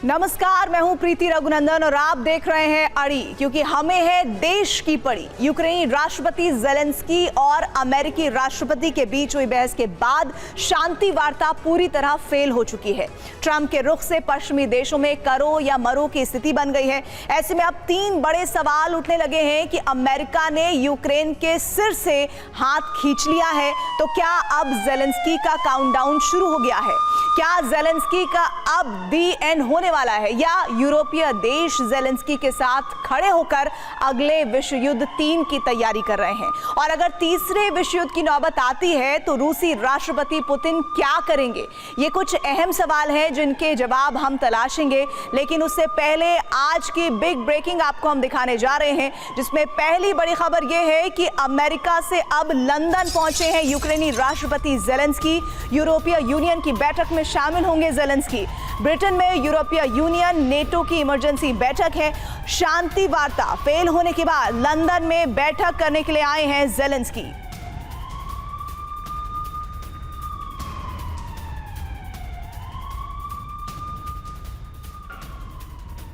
नमस्कार, मैं हूं प्रीति रघुनंदन और आप देख रहे हैं अड़ी, क्योंकि हमें है देश की पड़ी। यूक्रेनी राष्ट्रपति ज़ेलेंस्की और अमेरिकी राष्ट्रपति के बीच हुई बहस के बाद शांति वार्ता पूरी तरह फेल हो चुकी है। ट्रंप के रुख से पश्चिमी देशों में करो या मरो की स्थिति बन गई है। ऐसे में अब 3 बड़े सवाल उठने लगे हैं कि अमेरिका ने यूक्रेन के सिर से हाथ खींच लिया है, तो क्या अब ज़ेलेंस्की का काउंटडाउन शुरू हो गया है? क्या ज़ेलेंस्की का अब दी एंड होने वाला है, या यूरोपीय देश ज़ेलेंस्की के साथ खड़े होकर अगले विश्व युद्ध 3 की तैयारी कर रहे हैं? और अगर तीसरे विश्व युद्ध की नौबत आती है तो रूसी राष्ट्रपति पुतिन क्या करेंगे? ये कुछ अहम सवाल हैं जिनके जवाब हम तलाशेंगे, लेकिन उससे पहले आज की बिग ब्रेकिंग आपको हम दिखाने जा रहे हैं, जिसमें पहली बड़ी खबर यह है कि अमेरिका से अब लंदन पहुंचे हैं यूक्रेनी राष्ट्रपति ज़ेलेंस्की। यूरोपीय यूनियन की बैठक में शामिल होंगे ज़ेलेंस्की। ब्रिटेन में यूरोपीय यूनियन नेटो की इमरजेंसी बैठक है। शांति वार्ता फेल होने के बाद लंदन में बैठक करने के लिए आए हैं ज़ेलेंस्की।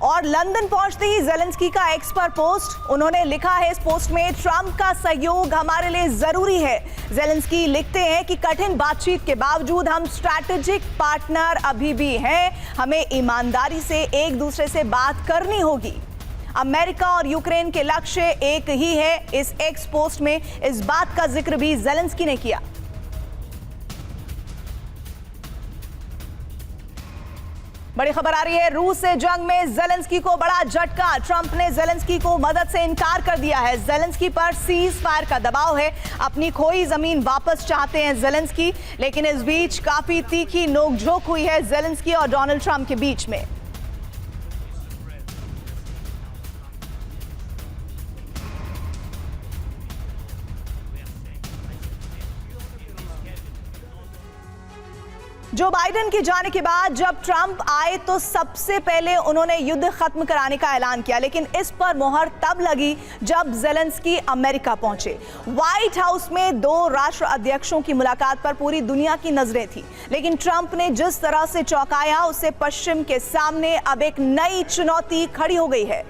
और लंदन पहुंचते ही ज़ेलेंस्की का एक्स पर पोस्ट, उन्होंने लिखा है इस पोस्ट में, ट्रंप का सहयोग हमारे लिए जरूरी है। ज़ेलेंस्की लिखते हैं कि कठिन बातचीत के बावजूद हम स्ट्रैटेजिक पार्टनर अभी भी हैं, हमें ईमानदारी से एक दूसरे से बात करनी होगी। अमेरिका और यूक्रेन के लक्ष्य एक ही है। इस एक्स पोस्ट में इस बात का जिक्र भी ज़ेलेंस्की ने किया। बड़ी खबर आ रही है, रूस से जंग में ज़ेलेंस्की को बड़ा झटका। ट्रंप ने ज़ेलेंस्की को मदद से इनकार कर दिया है। ज़ेलेंस्की पर सीज फायर का दबाव है, अपनी खोई जमीन वापस चाहते हैं ज़ेलेंस्की। लेकिन इस बीच काफी तीखी नोकझोंक हुई है ज़ेलेंस्की और डोनाल्ड ट्रंप के बीच में। जो बाइडेन के जाने के बाद जब ट्रंप आए तो सबसे पहले उन्होंने युद्ध खत्म कराने का ऐलान किया, लेकिन इस पर मोहर तब लगी जब ज़ेलेंस्की अमेरिका पहुंचे। व्हाइट हाउस में 2 राष्ट्र अध्यक्षों की मुलाकात पर पूरी दुनिया की नजरें थी, लेकिन ट्रंप ने जिस तरह से चौंकाया, उससे पश्चिम के सामने अब एक नई चुनौती खड़ी हो गई है।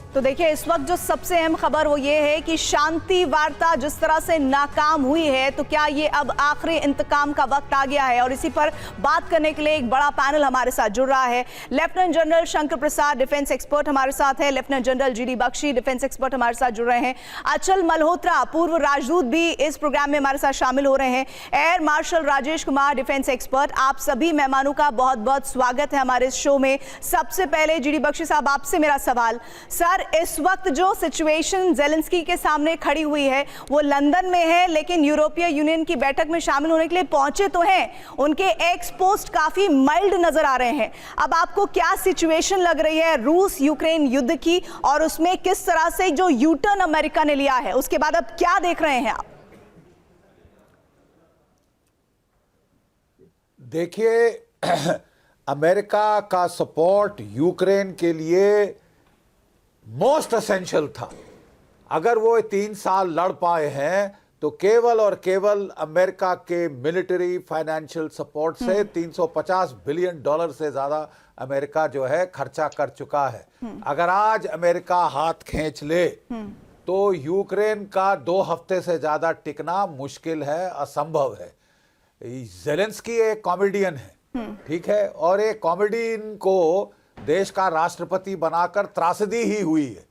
तो देखिए, इस वक्त जो सबसे अहम खबर वो ये है कि शांति वार्ता जिस तरह से नाकाम हुई है, तो क्या ये अब आखिरी इंतकाम का वक्त आ गया है? और इसी पर बात करने के लिए एक बड़ा पैनल हमारे साथ जुड़ रहा है। Lieutenant general Shankar Prasad, defence expert हमारे साथ है। Lieutenant general GD Bakshi, defence expert हमारे साथ जुड़ रहे हैं। अचल मल्होत्रा, पूर्व राजदूत, भी इस प्रोग्राम में हमारे साथ शामिल हो रहे हैं। Air marshal Rajesh Kumar, defence expert. आप सभी मेहमानों का बहुत बहुत स्वागत है हमारे इस शो में। सबसे पहले जीडी बख्शी साहब, आपसे मेरा सवाल, सर, इस वक्त जो सिचुएशन ज़ेलेंस्की के सामने खड़ी हुई है वो लंदन में है, लेकिन यूरोपीय यूनियन की बैठक में शामिल होने के लिए पहुंचे तो हैं। उनके एक्स पोस्ट काफी माइल्ड नजर आ रहे हैं। अब आपको क्या सिचुएशन लग रही है रूस यूक्रेन युद्ध की, और उसमें किस तरह से जो यू टर्न अमेरिका ने लिया है, उसके बाद अब क्या देख रहे हैं आप? देखिए, अमेरिका का सपोर्ट यूक्रेन के लिए मोस्ट एसेंशियल था। अगर वो 3 साल लड़ पाए हैं तो केवल और केवल अमेरिका के मिलिट्री फाइनेंशियल सपोर्ट से 350 बिलियन डॉलर से ज्यादा अमेरिका जो है खर्चा कर चुका है। अगर आज अमेरिका हाथ खींच ले तो यूक्रेन का 2 हफ्ते से ज्यादा टिकना मुश्किल है, असंभव है। ज़ेलेंस्की एक कॉमेडियन है, ठीक है, और एक कॉमेडियन को देश का राष्ट्रपति बनाकर त्रासदी ही हुई है।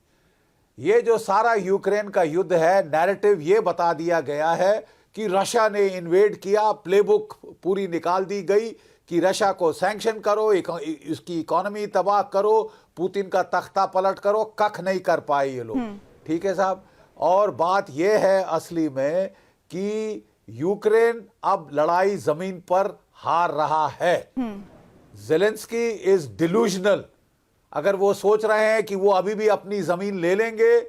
ये जो सारा यूक्रेन का युद्ध है, नैरेटिव ये बता दिया गया है कि रशिया ने इन्वेड किया, प्लेबुक पूरी निकाल दी गई कि रशिया को सैंक्शन करो, इसकी इकोनॉमी तबाह करो, पुतिन का तख्ता पलट करो। कख नहीं कर पाए ये लोग, ठीक है साहब। और बात ये है असली में कि यूक्रेन अब लड़ाई जमीन पर हार रहा है। Zelensky is delusional. अगर वो सोच रहे हैं कि वो अभी भी अपनी जमीन ले लेंगे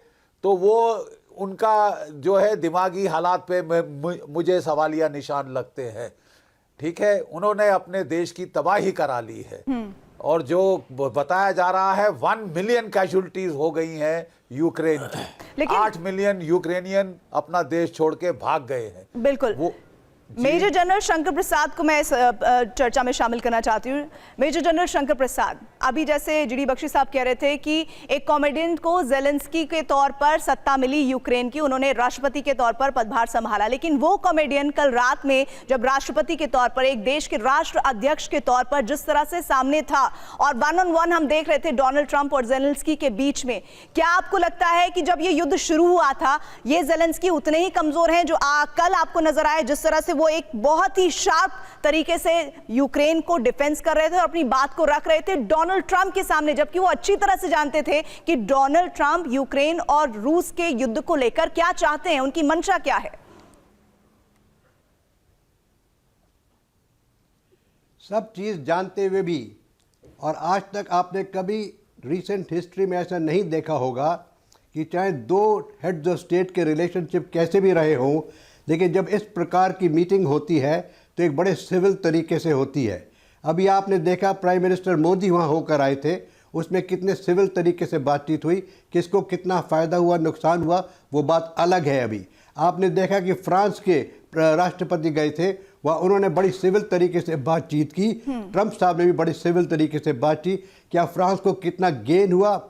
तो वो उनका जो है दिमागी हालात पे मुझे सवालिया निशान लगते हैं, ठीक है। उन्होंने अपने देश की तबाही करा ली है, और जो बताया जा रहा है 1 मिलियन कैजुअल्टीज हो गई हैं यूक्रेन की। 8 मिलियन यूक्रेनियन अपना देश छोड़ के भाग गए हैं। बिल्कुल। मेजर जनरल शंकर प्रसाद को मैं इस चर्चा में शामिल करना चाहती हूँ। मेजर जनरल शंकर प्रसाद, अभी जैसे जीडी बख्शी साहब कह रहे थे कि एक कॉमेडियन को जेलेंस्की के तौर पर सत्ता मिली यूक्रेन की, उन्होंने राष्ट्रपति के तौर पर पदभार संभाला, लेकिन वो कॉमेडियन कल रात में जब राष्ट्रपति के तौर पर, एक देश के राष्ट्र अध्यक्ष के तौर पर जिस तरह से सामने था और 1-on-1 हम देख रहे थे डोनाल्ड ट्रंप और जेलेंस्की के बीच में, क्या आपको लगता है कि जब ये युद्ध शुरू हुआ था ये जेलेंस्की उतने ही कमजोर हैं जो कल आपको नजर आए, जिस तरह से वो एक बहुत ही शार्प तरीके से यूक्रेन को डिफेंस कर रहे थे और अपनी बात को रख रहे थे डोनाल्ड ट्रंप के सामने, जबकि वो अच्छी तरह से जानते थे कि डोनाल्ड ट्रंप यूक्रेन और रूस के युद्ध को लेकर क्या चाहते हैं, उनकी मंशा क्या है? सब चीज जानते हुए भी, और आज तक आपने कभी रिसेंट हिस्ट्री में ऐसा नहीं देखा होगा कि चाहे दो हेड्स ऑफ स्टेट के रिलेशनशिप कैसे भी रहे हों, लेकिन जब इस प्रकार की मीटिंग होती है तो एक बड़े सिविल तरीके से होती है। अभी आपने देखा प्राइम मिनिस्टर मोदी वहाँ होकर आए थे, उसमें कितने सिविल तरीके से बातचीत हुई, किसको कितना फ़ायदा हुआ, नुकसान हुआ, वो बात अलग है। अभी आपने देखा कि फ्रांस के राष्ट्रपति गए थे, वह उन्होंने बड़ी सिविल तरीके से बातचीत की, ट्रंप साहब ने भी बड़ी सिविल तरीके से बातचीत। क्या फ्रांस को कितना गेन हुआ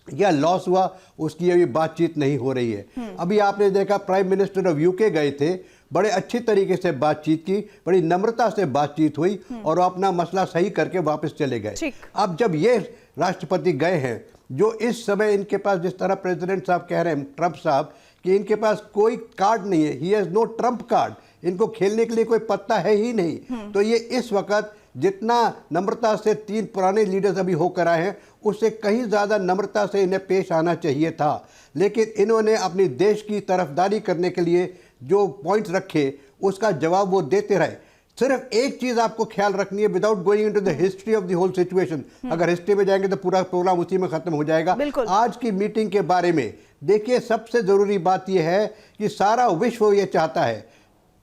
या लॉस हुआ, उसकी अभी बातचीत नहीं हो रही है। अभी आपने देखा प्राइम मिनिस्टर ऑफ यूके गए थे, बड़े अच्छी तरीके से बातचीत की, बड़ी नम्रता से बातचीत हुई और वो अपना मसला सही करके वापस चले गए। अब जब ये राष्ट्रपति गए हैं, जो इस समय इनके पास, जिस तरह प्रेसिडेंट साहब कह रहे हैं ट्रंप साहब, कि इनके पास कोई कार्ड नहीं है, he has no trump card, इनको खेलने के लिए कोई पत्ता है ही नहीं। तो ये इस वक्त जितना नम्रता से तीन पुराने लीडर्स अभी होकर आए हैं, उससे कहीं ज़्यादा नम्रता से इन्हें पेश आना चाहिए था, लेकिन इन्होंने अपनी देश की तरफदारी करने के लिए जो पॉइंट्स रखे उसका जवाब वो देते रहे। सिर्फ एक चीज़ आपको ख्याल रखनी है, without going into the history of the whole situation, अगर हिस्ट्री में जाएंगे तो पूरा प्रोग्राम उसी में खत्म हो जाएगा। आज की मीटिंग के बारे में देखिए, सबसे ज़रूरी बात यह है कि सारा विश्व ये चाहता है,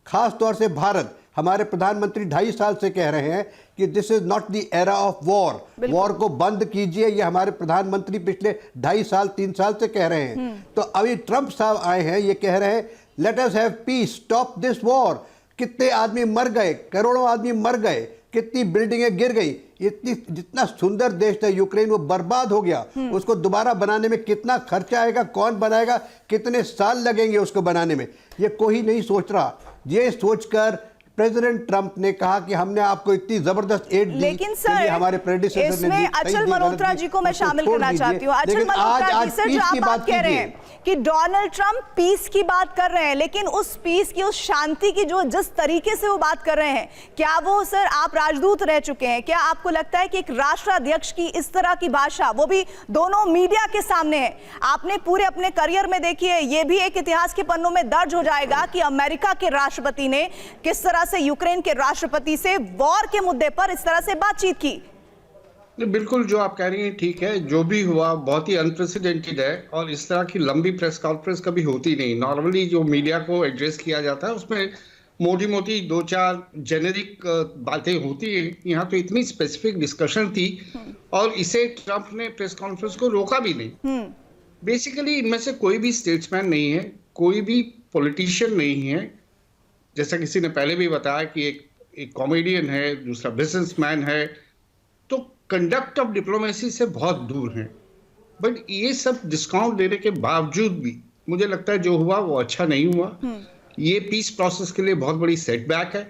खास तौर से भारत, हमारे प्रधानमंत्री 2.5 साल से कह रहे हैं कि this is not the era of war, war को बंद कीजिए, ये हमारे प्रधानमंत्री पिछले 2.5 साल 3 साल से कह रहे हैं। तो अभी ट्रंप साहब आए हैं, ये कह रहे हैं let us have piece, stop this war. कितने आदमी मर गए, करोड़ों आदमी मर गए, कितनी बिल्डिंगें गिर गई, इतनी, जितना सुंदर देश था यूक्रेन वो बर्बाद हो गया, उसको दोबारा बनाने में कितना खर्चा आएगा, कौन बनाएगा, कितने साल लगेंगे उसको बनाने में, ये कोई नहीं सोच रहा। ये सोचकर प्रेसिडेंट ट्रंप ने कहा कि हमने आपको इतनी जबरदस्त एड दी, लेकिन सर हमारे प्रेडिसेसर ने दी, अचल मल्होत्रा जी को मैं शामिल करना चाहती हूँ। अचल मल्होत्रा जी, सर जो आप बात कह रहे हैं कि डोनाल्ड ट्रंप पीस की बात कर रहे हैं, लेकिन उस पीस की, उस शांति की जो जिस तरीके से वो बात कर रहे हैं, क्या वो, सर आप राजदूत रह चुके हैं, क्या आपको लगता है कि एक राष्ट्राध्यक्ष की इस तरह की भाषा, वो भी दोनों मीडिया के सामने है, आपने पूरे अपने करियर में देखी है, ये भी एक इतिहास के पन्नों में दर्ज हो जाएगा कि अमेरिका के राष्ट्रपति ने किस तरह से यूक्रेन के राष्ट्रपति से वॉर के मुद्दे पर इस तरह से बातचीत की? बिल्कुल, जो आप कह रही हैं ठीक है, जो भी हुआ बहुत ही अनप्रेसिडेंटेड है और इस तरह की लंबी प्रेस कॉन्फ्रेंस कभी होती नहीं। नॉर्मली जो मीडिया को एड्रेस किया जाता है उसमें मोटी मोटी 2-4 जेनेरिक बातें होती है, यहाँ तो इतनी स्पेसिफिक डिस्कशन थी और इसे ट्रंप ने प्रेस कॉन्फ्रेंस को रोका भी नहीं। बेसिकली इनमें से कोई भी स्टेट्समैन नहीं है, कोई भी पॉलिटिशियन नहीं है, जैसा किसी ने पहले भी बताया कि एक कॉमेडियन है, दूसरा बिजनेसमैन है, तो कंडक्ट ऑफ डिप्लोमेसी से बहुत दूर हैं। बट ये सब डिस्काउंट देने के बावजूद भी मुझे लगता है जो हुआ वो अच्छा नहीं हुआ। ये पीस प्रोसेस के लिए बहुत बड़ी सेटबैक है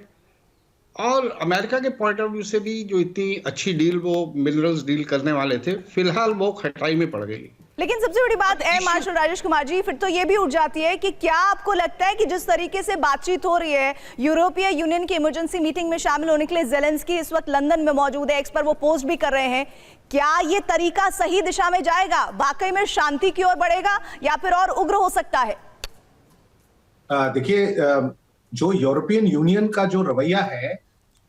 और अमेरिका के पॉइंट ऑफ व्यू से भी जो इतनी अच्छी डील वो मिनरल्स डील करने वाले थे, फिलहाल वो खटाई में पड़ गई। लेकिन सबसे बड़ी बात है मार्शल राजेश कुमार जी, फिर तो ये भी उठ जाती है कि क्या आपको लगता है कि जिस तरीके से बातचीत हो रही है, यूरोपीय यूनियन की इमरजेंसी मीटिंग में शामिल होने के लिए जेलेंस्की इस वक्त लंदन में मौजूद है, एक्स पर वो पोस्ट भी कर रहे हैं, क्या ये तरीका सही दिशा में जाएगा, वाकई में शांति की ओर बढ़ेगा या फिर और उग्र हो सकता है? देखिए, जो यूरोपियन यूनियन का जो रवैया है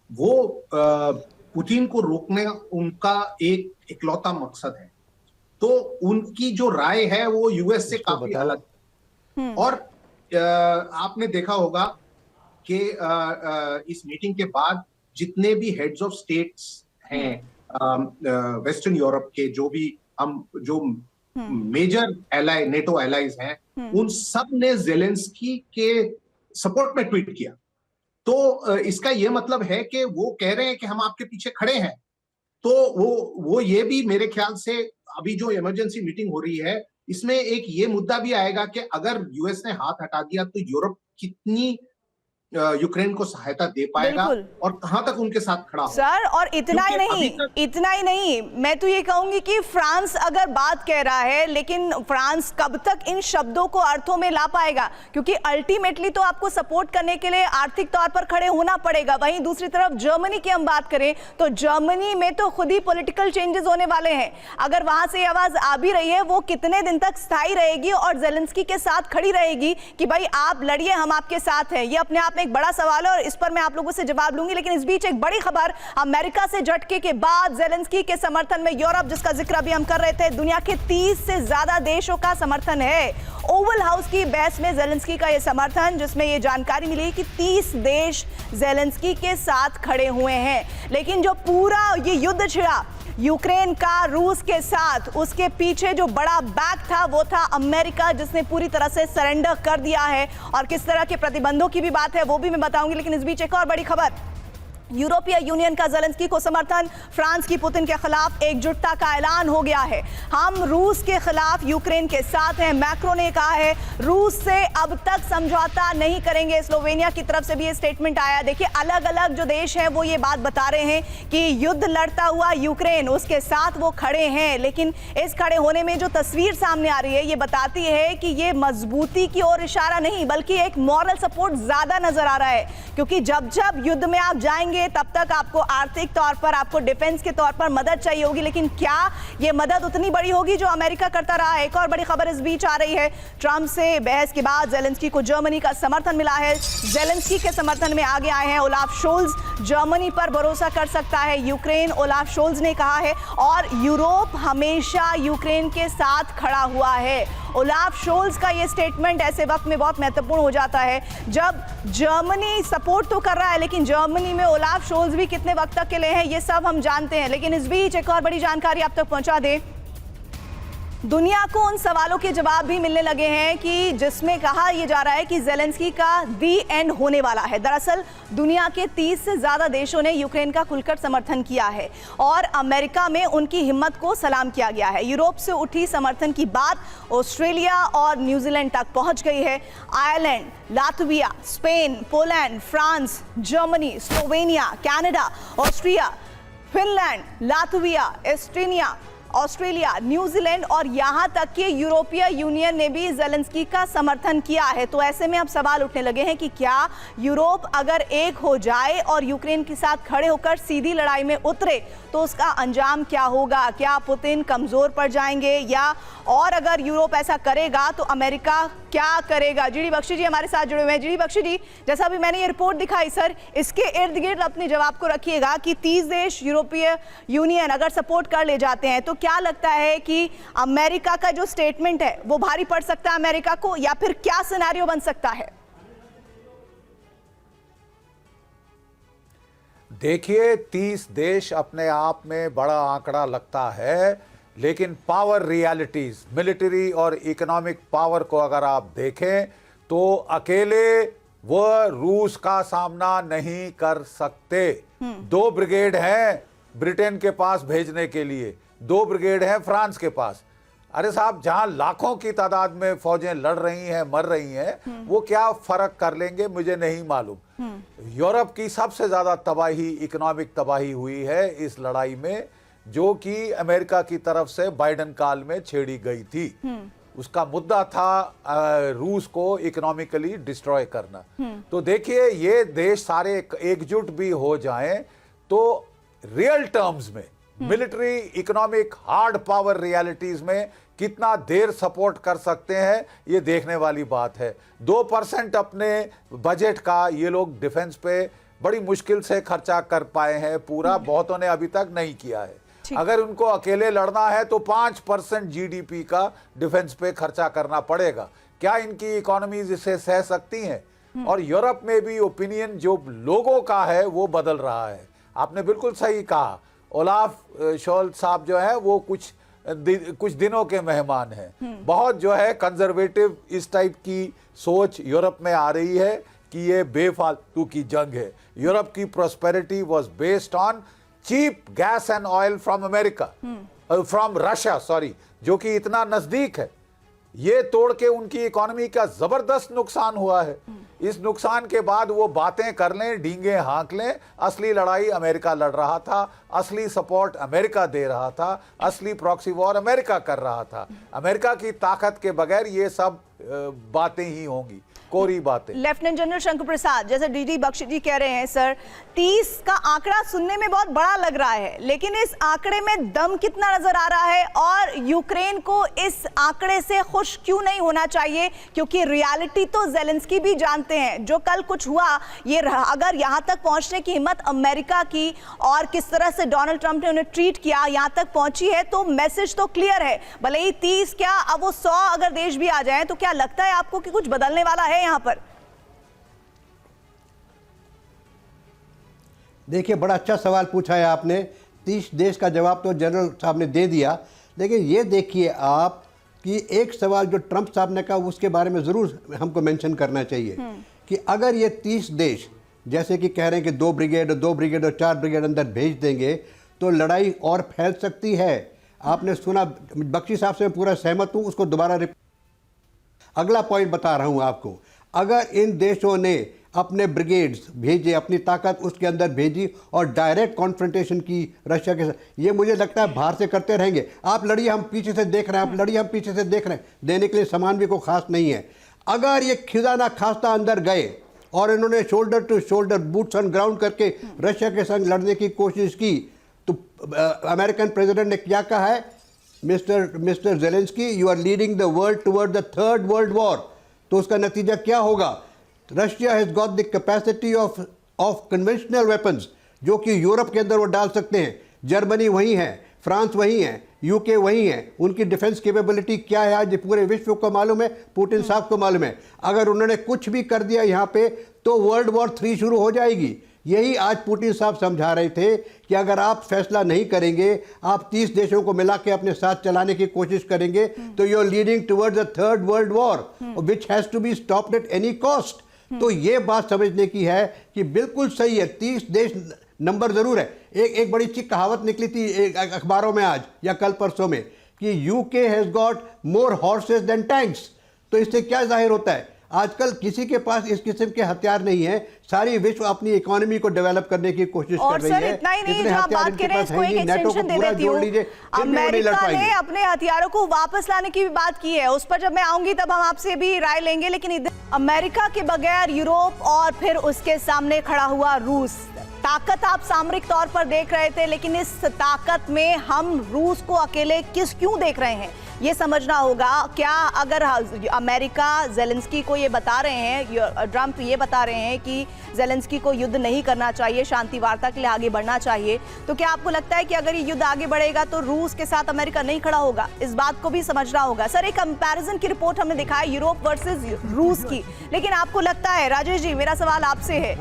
वो पुतिन को रोकने उनका एक इकलौता मकसद है, तो उनकी जो राय है वो यूएस से काफी अलग है। और आपने देखा होगा कि इस मीटिंग के बाद जितने भी हेड्स ऑफ स्टेट्स हैं वेस्टर्न यूरोप के, जो मेजर एलाई, नेटो एलाइज हैं, उन सब ने जेलेंस्की के सपोर्ट में ट्वीट किया। तो इसका ये मतलब है कि वो कह रहे हैं कि हम आपके पीछे खड़े हैं। तो वो ये भी मेरे ख्याल से अभी जो इमरजेंसी मीटिंग हो रही है, इसमें एक ये मुद्दा भी आएगा कि अगर यूएस ने हाथ हटा दिया तो यूरोप कितनी यूक्रेन को सहायता दे पाएगा बिल्कुल। और कहां तक उनके साथ खड़ा होगा। सर, और इतना ही क्योंकि नहीं, अभी तक इतना ही नहीं, मैं तो ये कहूंगी कि फ्रांस अगर बात कह रहा है, लेकिन फ्रांस कब तक इन शब्दों को अर्थों में ला पाएगा? क्योंकि अल्टीमेटली तो आपको सपोर्ट करने के लिए आर्थिक तौर पर खड़े होना पड़ेगा। वहीं दूसरी तरफ जर्मनी की हम बात करें तो जर्मनी में तो खुद ही पॉलिटिकल चेंजेस होने वाले हैं। अगर वहां से आवाज आ भी रही है, वो कितने दिन तक स्थायी रहेगी और जेलेंस्की के साथ खड़ी रहेगी कि भाई आप लड़िए, हम आपके साथ हैं? ये अपने आप में एक बड़ा सवाल है और इस पर मैं आप लोगों से जवाब लूंगी। लेकिन इस बीच एक बड़ी खबर, अमेरिका से झटके के बाद जेलेंस्की के समर्थन में यूरोप, जिसका जिक्र अभी हम कर रहे थे, दुनिया के 30 से ज्यादा देशों का समर्थन है। ओवल हाउस की बहस में जेलेंस्की का यह समर्थन, जिसमें यह जानकारी मिली कि 30 देश जेलेंस्की के साथ खड़े हुए हैं। लेकिन जो पूरा ये युद्ध छिड़ा यूक्रेन का रूस के साथ, उसके पीछे जो बड़ा बैक था वो था अमेरिका, जिसने पूरी तरह से सरेंडर कर दिया है। और किस तरह के प्रतिबंधों की भी बात है वो भी मैं बताऊंगी। लेकिन इस बीच एक और बड़ी खबर, यूरोपीय यूनियन का जेलेंस्की को समर्थन, फ्रांस की पुतिन के खिलाफ एकजुटता का ऐलान हो गया है। हम रूस के खिलाफ यूक्रेन के साथ हैं, मैक्रो ने कहा है। रूस से अब तक समझौता नहीं करेंगे, स्लोवेनिया की तरफ से भी ये स्टेटमेंट आया। देखिए, अलग अलग जो देश हैं वो ये बात बता रहे हैं कि युद्ध लड़ता हुआ यूक्रेन, उसके साथ वो खड़े हैं। लेकिन इस खड़े होने में जो तस्वीर सामने आ रही है ये बताती है कि ये मजबूती की ओर इशारा नहीं, बल्कि एक मॉरल सपोर्ट ज्यादा नजर आ रहा है। क्योंकि जब जब युद्ध में आप जाएंगे तब तक आपको आर्थिक तौर पर, आपको डिफेंस के तौर पर मदद चाहिए होगी। लेकिन क्या ये मदद उतनी बड़ी होगी जो अमेरिका करता रहा है? एक और बड़ी खबर इस बीच आ रही है, ट्रंप से बहस के बाद जेलेंस्की को जर्मनी का समर्थन मिला है। जेलेंस्की के समर्थन में आगे आए हैं ओलाफ शोल्ज। जर्मनी पर भरोसा कर सकता है यूक्रेन, ओलाफ शोल्ज ने कहा है। और यूरोप हमेशा यूक्रेन के साथ खड़ा हुआ है। ओलाफ शोल्ज का ये स्टेटमेंट ऐसे वक्त में बहुत महत्वपूर्ण हो जाता है जब जर्मनी सपोर्ट तो कर रहा है, लेकिन जर्मनी में ओलाफ शोल्ज भी कितने वक्त तक के लिए हैं ये सब हम जानते हैं। लेकिन इस बीच एक और बड़ी जानकारी आप तक पहुंचा दें, दुनिया को उन सवालों के जवाब भी मिलने लगे हैं कि जिसमें कहा यह जा रहा है कि जेलेंस्की का दी एंड होने वाला है। दरअसल दुनिया के 30 से ज्यादा देशों ने यूक्रेन का खुलकर समर्थन किया है और अमेरिका में उनकी हिम्मत को सलाम किया गया है। यूरोप से उठी समर्थन की बात ऑस्ट्रेलिया और न्यूजीलैंड तक पहुंच गई है। Ireland, Latvia, Spain, Poland, France, Germany, Slovenia, Canada, Austria, Finland, Latvia, Estonia, Australia, New Zealand और यहां तक कि यूरोपीय यूनियन ने भी जेलेंस्की का समर्थन किया है। तो ऐसे में अब सवाल उठने लगे हैं कि क्या यूरोप अगर एक हो जाए और यूक्रेन के साथ खड़े होकर सीधी लड़ाई में उतरे तो उसका अंजाम क्या होगा? क्या पुतिन कमजोर पड़ जाएंगे या और अगर यूरोप ऐसा करेगा तो अमेरिका क्या करेगा? जीडी बख्शी जी हमारे साथ जुड़े हुए हैं। जीडी बख्शी जी, जैसा भी मैंने ये रिपोर्ट दिखाई सर, इसके इर्द गिर्द अपने जवाब को रखिएगा कि 30 देश यूरोपीय यूनियन अगर सपोर्ट कर ले जाते हैं तो क्या लगता है कि अमेरिका का जो स्टेटमेंट है वो भारी पड़ सकता है अमेरिका को, या फिर क्या सिनेरियो बन सकता है? देखिए, 30 देश अपने आप में बड़ा आंकड़ा लगता है, लेकिन पावर रियलिटीज, मिलिट्री और इकोनॉमिक पावर को अगर आप देखें तो अकेले वो रूस का सामना नहीं कर सकते। 2 ब्रिगेड हैं ब्रिटेन के पास भेजने के लिए, 2 ब्रिगेड हैं फ्रांस के पास। अरे साहब, जहां लाखों की तादाद में फौजें लड़ रही हैं, मर रही हैं, वो क्या फर्क कर लेंगे मुझे नहीं मालूम। यूरोप की सबसे ज्यादा तबाही, इकोनॉमिक तबाही हुई है इस लड़ाई में, जो कि अमेरिका की तरफ से बाइडेन काल में छेड़ी गई थी। उसका मुद्दा था रूस को इकोनॉमिकली डिस्ट्रॉय करना। तो देखिए, ये देश सारे एकजुट भी हो जाएं तो रियल टर्म्स में military, economic, hard power realities में कितना देर सपोर्ट कर सकते हैं ये देखने वाली बात है। 2% अपने बजट का ये लोग डिफेंस पे बड़ी मुश्किल से खर्चा कर पाए हैं, पूरा बहुतों ने अभी तक नहीं किया है। अगर उनको अकेले लड़ना है तो 5% जीडीपी का डिफेंस पे खर्चा करना पड़ेगा। क्या इनकी इकोनॉमीज इसे सह सकती हैं? और यूरोप में भी ओपिनियन जो लोगों का है वो बदल रहा है। आपने बिल्कुल सही कहा, ओलाफ शोल्ज साहब जो है वो कुछ दिनों के मेहमान हैं। बहुत जो है कंजर्वेटिव इस टाइप की सोच यूरोप में आ रही है कि ये बेफालतू की जंग है। यूरोप की prosperity was based on cheap gas and oil from America, from Russia sorry, जो कि इतना नजदीक है। ये तोड़ के उनकी इकोनॉमी का जबरदस्त नुकसान हुआ है। इस नुकसान के बाद वो बातें कर लें, डींगे हाँक लें, असली लड़ाई अमेरिका लड़ रहा था, असली सपोर्ट अमेरिका दे रहा था, असली प्रॉक्सी वॉर अमेरिका कर रहा था। अमेरिका की ताकत के बगैर ये सब बातें ही होंगी, कोरी बातें। लेफ्टिनेंट जनरल शंकर प्रसाद, जैसे डीडी बख्शी जी कह रहे हैं, सर 30 का आंकड़ा सुनने में बहुत बड़ा लग रहा है, लेकिन इस आंकड़े में दम कितना नजर आ रहा है और यूक्रेन को इस आंकड़े से खुश क्यों नहीं होना चाहिए? क्योंकि रियलिटी तो ज़ेलेंस्की भी जानते हैं, जो कल कुछ हुआ ये अगर यहां तक पहुंचने की हिम्मत अमेरिका की और किस तरह से डोनाल्ड ट्रंप ने उन्हें ट्रीट किया यहां तक पहुंची है, तो मैसेज तो क्लियर है। भले ही 30 क्या, अब वो 100 अगर देश भी आ जाए, तो क्या लगता है आपको कि कुछ बदलने वाला है यहां पर? देखिए, बड़ा अच्छा सवाल पूछा है आपने। 30 देश का जवाब तो जनरल साहब ने दे दिया, लेकिन ये देखिए आप कि एक सवाल जो ट्रंप साहब ने कहा उसके बारे में ज़रूर हमको मेंशन करना चाहिए कि अगर ये 30 देश जैसे कि कह रहे हैं कि 2 ब्रिगेड और 4 ब्रिगेड अंदर भेज देंगे तो लड़ाई और फैल सकती है। आपने सुना, बख्शी साहब से मैं पूरा सहमत हूँ, उसको दोबारा अगला पॉइंट बता रहा हूं आपको। अगर इन देशों ने अपने ब्रिगेड्स भेजे, अपनी ताकत उसके अंदर भेजी और डायरेक्ट कॉन्फ्रंटेशन की रशिया के साथ, ये मुझे लगता है बाहर से करते रहेंगे। आप लड़िए, हम पीछे से देख रहे हैं, आप लड़िए, हम पीछे से देख रहे हैं, देने के लिए सामान भी को खास नहीं है। अगर ये खिजाना खास्ता अंदर गए और इन्होंने shoulder to shoulder, boots on ground करके रशिया के संग लड़ने की कोशिश की, तो अमेरिकन प्रेसिडेंट ने क्या कहा है, mister Zelensky, you are leading the world toward the third world war. तो उसका नतीजा क्या होगा? Russia has got the capacity of conventional weapons, जो कि यूरोप के अंदर वो डाल सकते हैं। जर्मनी वही है, फ्रांस वही है, यूके वही है। उनकी डिफेंस कैपेबिलिटी क्या है आज पूरे विश्व को मालूम है, पुतिन साहब को मालूम है। अगर उन्होंने कुछ भी कर दिया यहाँ पे तो वर्ल्ड वॉर 3 शुरू हो जाएगी। यही आज पुतिन साहब समझा रहे थे कि अगर आप फैसला नहीं करेंगे, आप 30 देशों को मिला के अपने साथ चलाने की कोशिश करेंगे, तो you are leading towards the third world war which has to be stopped at any cost. तो ये बात समझने की है कि बिल्कुल सही है, 30 देश नंबर जरूर है। एक बड़ी अच्छी कहावत निकली थी अखबारों में आज या कल परसों में कि UK has got more horses than tanks. तो इससे क्या जाहिर होता है, आजकल किसी के पास इस किस्म के हथियार नहीं है। सारी विश्व अपनी इकोनॉमी को डेवलप करने की कोशिश कर रही है। इतना ही नहीं, जहां बात करें, इसको एक एक्सटेंशन दे देती हूं, अमेरिका ने अपने हथियारों को वापस लाने की भी बात की है। उस पर जब मैं आऊंगी तब हम आपसे भी राय लेंगे। लेकिन अमेरिका के बगैर यूरोप और फिर उसके सामने खड़ा हुआ रूस, ताकत आप सामरिक तौर पर देख रहे थे, लेकिन इस ताकत में हम रूस को अकेले क्यों देख रहे हैं, ये समझना होगा। क्या अगर अमेरिका ज़ेलेंस्की को ये बता रहे हैं, ट्रंप ये बता रहे हैं कि ज़ेलेंस्की को युद्ध नहीं करना चाहिए, शांति वार्ता के लिए आगे बढ़ना चाहिए, तो क्या आपको लगता है कि अगर ये युद्ध आगे बढ़ेगा तो रूस के साथ अमेरिका नहीं खड़ा होगा? इस बात को भी समझना होगा। सर, एक कंपैरिजन की रिपोर्ट हमने दिखाई यूरोप वर्सेस रूस की, लेकिन आपको लगता है, राजेश जी मेरा सवाल आपसे है,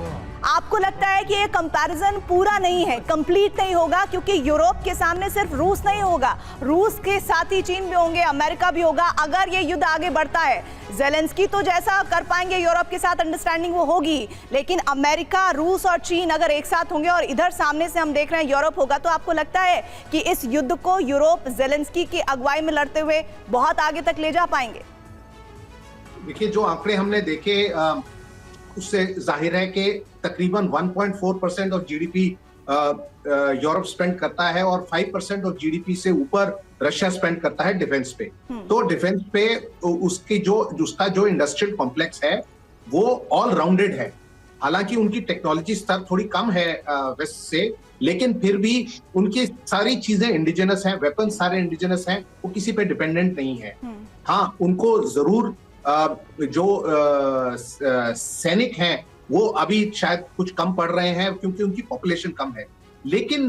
आपको लगता है कि ये कंपैरिजन पूरा नहीं है, कंप्लीट नहीं होगा? क्योंकि यूरोप के सामने सिर्फ रूस नहीं होगा, रूस के साथ ही चीन भी होंगे, अमेरिका भी होगा। अगर ये युद्ध आगे बढ़ता है, ज़ेलेंस्की तो जैसा कर पाएंगे यूरोप के साथ अंडरस्टैंडिंग वो होगी, लेकिन अमेरिका, रूस और चीन अगर एक साथ होंगे और इधर सामने से हम देख रहे हैं यूरोप होगा, तो आपको लगता है कि इस युद्ध को यूरोप ज़ेलेंस्की की अगुवाई में लड़ते हुए बहुत आगे तक ले जा पाएंगे? देखिए, जो आंकड़े हमने देखे उससे जाहिर है कि तकरीबन 1.4% ऑफ जीडीपी यूरोप स्पेंड करता है और 5% ऑफ जीडीपी से ऊपर रशिया स्पेंड करता है डिफेंस पे। तो डिफेंस पे उसका जो इंडस्ट्रियल कॉम्प्लेक्स है वो ऑल राउंडेड है। हालांकि उनकी टेक्नोलॉजी स्तर थोड़ी कम है वेस्ट से, लेकिन फिर भी उनकी सारी चीजें इंडिजिनस हैं, वेपन सारे इंडिजिनस हैं, वो किसी पे डिपेंडेंट नहीं है। हाँ, उनको जरूर जो सैनिक हैं वो अभी शायद कुछ कम पड़ रहे हैं क्योंकि उनकी पॉपुलेशन कम है, लेकिन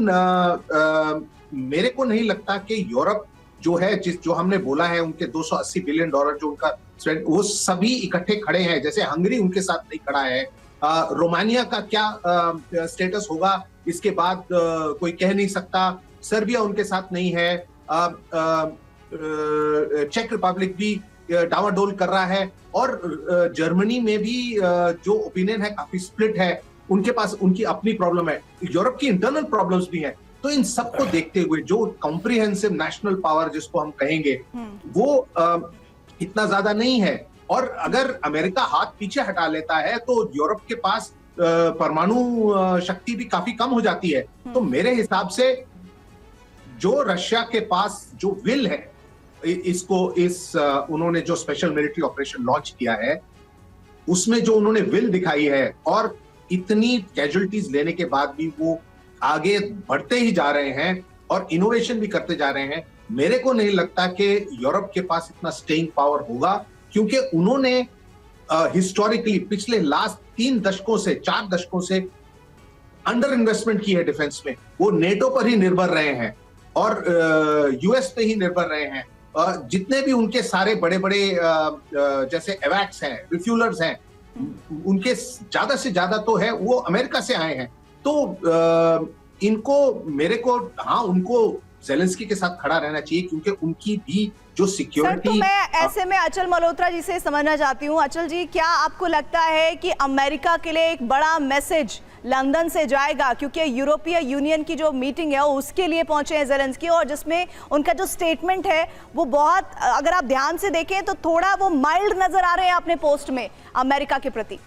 मेरे को नहीं लगता कि यूरोप जो है, जो हमने बोला है उनके $280 बिलियन जो उनका, वो सभी इकट्ठे खड़े हैं। जैसे हंगरी उनके साथ नहीं खड़ा है, रोमानिया का क्या स्टेटस होगा इसके बाद कोई कह नहीं सकता, सर्बिया उनके साथ नहीं है, चेक रिपब्लिक भी डावाडोल कर रहा है, और जर्मनी में भी जो ओपिनियन है काफी स्प्लिट है, उनके पास उनकी अपनी प्रॉब्लम है, यूरोप की इंटरनल प्रॉब्लम्स भी हैं। तो इन सबको देखते हुए जो कॉम्प्रिहेंसिव नेशनल पावर जिसको हम कहेंगे वो इतना ज्यादा नहीं है, और अगर अमेरिका हाथ पीछे हटा लेता है तो यूरोप के पास परमाणु शक्ति भी काफी कम हो जाती है। तो मेरे हिसाब से जो रशिया के पास जो विल है, उन्होंने जो स्पेशल मिलिट्री ऑपरेशन लॉन्च किया है उसमें जो उन्होंने विल दिखाई है, और इतनी कैजुअलिटीज लेने के बाद भी वो आगे बढ़ते ही जा रहे हैं और इनोवेशन भी करते जा रहे हैं, मेरे को नहीं लगता कि यूरोप के पास इतना स्टेइंग पावर होगा, क्योंकि उन्होंने हिस्टोरिकली पिछले लास्ट 4 दशकों से अंडर इन्वेस्टमेंट की है डिफेंस में। वो नेटो पर ही निर्भर रहे हैं और यूएस पे ही निर्भर रहे हैं। जितने भी उनके सारे बड़े बड़े जैसे एवैक्स हैं, रिफ्यूलर्स हैं, उनके ज्यादा से ज्यादा तो है वो अमेरिका से आए हैं। तो उनको ज़ेलेंस्की के साथ खड़ा रहना चाहिए, क्योंकि उनकी भी जो सिक्योरिटी। सर, तो मैं ऐसे में अचल मल्होत्रा जी से समझना चाहती हूँ। अचल जी, क्या आपको लगता है कि अमेरिका के लिए एक बड़ा मैसेज लंदन से जाएगा, क्योंकि यूरोपीय यूनियन की जो मीटिंग है उसके लिए पहुंचे हैं ज़ेलेंस्की, और जिसमें उनका जो स्टेटमेंट है वो बहुत, अगर आप ध्यान से देखें तो थोड़ा वो माइल्ड नजर आ रहे हैं अपने पोस्ट में अमेरिका के प्रति।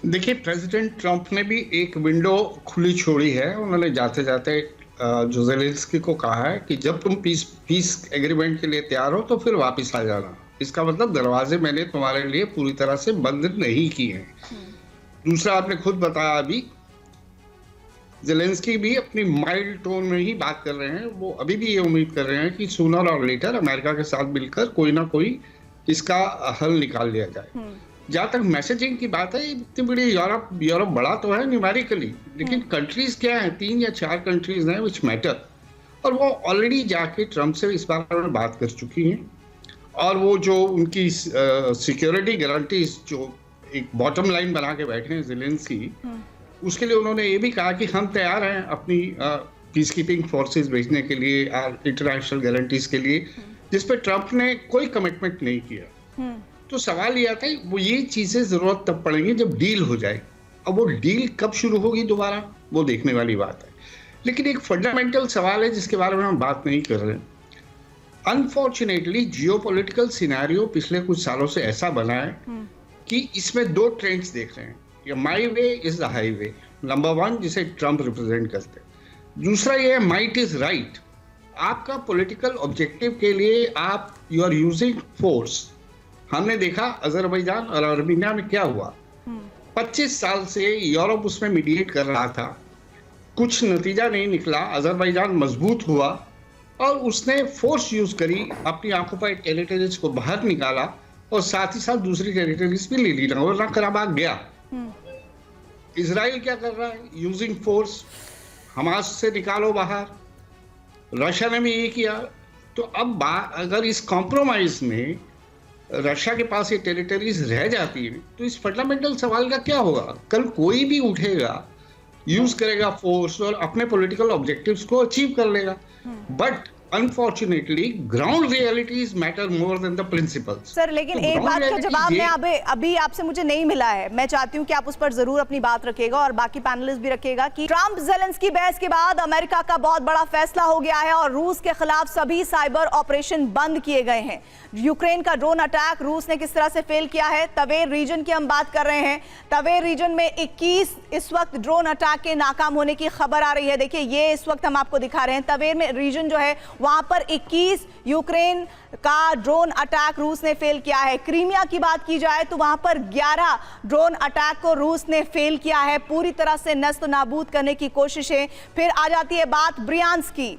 देखिए, प्रेसिडेंट ट्रंप ने भी एक विंडो खुली छोड़ी है। उन्होंने जाते जाते जो ज़ेलेंस्की को कहा है कि जब तुम पीस एग्रीमेंट के लिए तैयार हो तो फिर वापस आ जाना। इसका मतलब दरवाजे मैंने तुम्हारे लिए पूरी तरह से बंद नहीं किए हैं। दूसरा, आपने खुद बताया अभी, ज़ेलेंस्की भी अपनी माइल्ड टोन में ही बात कर रहे हैं। वो अभी भी ये उम्मीद कर रहे हैं कि सूनर और लेटर अमेरिका के साथ मिलकर कोई ना कोई इसका हल निकाल लिया जाए। जहाँ तक मैसेजिंग की बात है, इतनी बड़ी यूरोप बड़ा तो है न्यूमेरिकली, लेकिन कंट्रीज क्या हैं, 3 या 4 कंट्रीज हैं विच मैटर, और वो ऑलरेडी जाके ट्रंप से इस बारे में बात कर चुकी हैं। और वो जो उनकी सिक्योरिटी गारंटीज जो एक बॉटम लाइन बना के बैठे हैं ज़ेलेंस्की, उसके लिए उन्होंने ये भी कहा कि हम तैयार हैं अपनी पीस कीपिंग फोर्सेस भेजने के लिए, इंटरनेशनल गारंटीज के लिए, जिस पे ट्रंप ने कोई कमिटमेंट नहीं किया। तो सवाल ये आता है, वो ये चीजें जरूरत तब पड़ेंगी जब डील हो जाए। अब वो डील कब शुरू होगी दोबारा, वो देखने वाली बात है। लेकिन एक फंडामेंटल सवाल है जिसके बारे में हम बात नहीं कर रहे। अनफॉर्चुनेटली जियोपॉलिटिकल सिनेरियो पिछले कुछ सालों से ऐसा बना है कि इसमें 2 ट्रेंड्स देख रहे हैं। My way is the highway, number 1, जिसे ट्रंप रिप्रेजेंट करते हैं। दूसरा ये है माइट इज राइट। आपका पॉलिटिकल ऑब्जेक्टिव के लिए आप यू आर यूजिंग फोर्स। हमने देखा अजरबैजान और आर्मीनिया में क्या हुआ। 25 साल से यूरोप उसमें मीडिएट कर रहा था, कुछ नतीजा नहीं निकला। अजरबैजान मजबूत हुआ और उसने फोर्स यूज करी, अपनी ऑक्युपाइड टेरिटरीज को बाहर निकाला और साथ ही साथ दूसरी टेरिटरीज भी ले ली, नगोर्नो कराबाख गया। इजराइल क्या कर रहा है, यूजिंग फोर्स, हमास से निकालो बाहर। रशिया ने भी ये किया। तो अब अगर इस कॉम्प्रोमाइज में रशिया के पास ये टेरिटरीज रह जाती है तो इस फंडामेंटल सवाल का क्या होगा। कल कोई भी उठेगा, यूज करेगा फोर्स और अपने पॉलिटिकल ऑब्जेक्टिव्स को अचीव कर लेगा। But unfortunately ground realities matter more than the principles. Sir, लेकिन तो एक बात का जवाब मैं अभी आपसे मुझे नहीं मिला है। मैं चाहती हूं कि आप उस पर जरूर अपनी बात रखिएगा और बाकी पैनलिस्ट भी रखिएगा कि ट्रंप ज़ेलेंस्की बहस के बाद अमेरिका का बहुत बड़ा फैसला हो गया है और रूस के खिलाफ सभी साइबर ऑपरेशन बंद किए गए हैं। यूक्रेन का ड्रोन अटैक रूस ने किस तरह से फेल किया है, तवेर रीजन की हम बात कर रहे हैं। तवेर रीजन में 21 इस वक्त ड्रोन अटैक के नाकाम होने की खबर आ रही है। देखिए, ये इस वक्त हम आपको दिखा रहे हैं। तवेर में रीजन जो है वहां पर 21 यूक्रेन का ड्रोन अटैक रूस ने फेल किया है। क्रीमिया की बात की जाए तो वहां पर 11 ड्रोन अटैक को रूस ने फेल किया है, पूरी तरह से नस्त नाबूद करने की कोशिशें। फिर आ जाती है बात ब्रियांस्क की,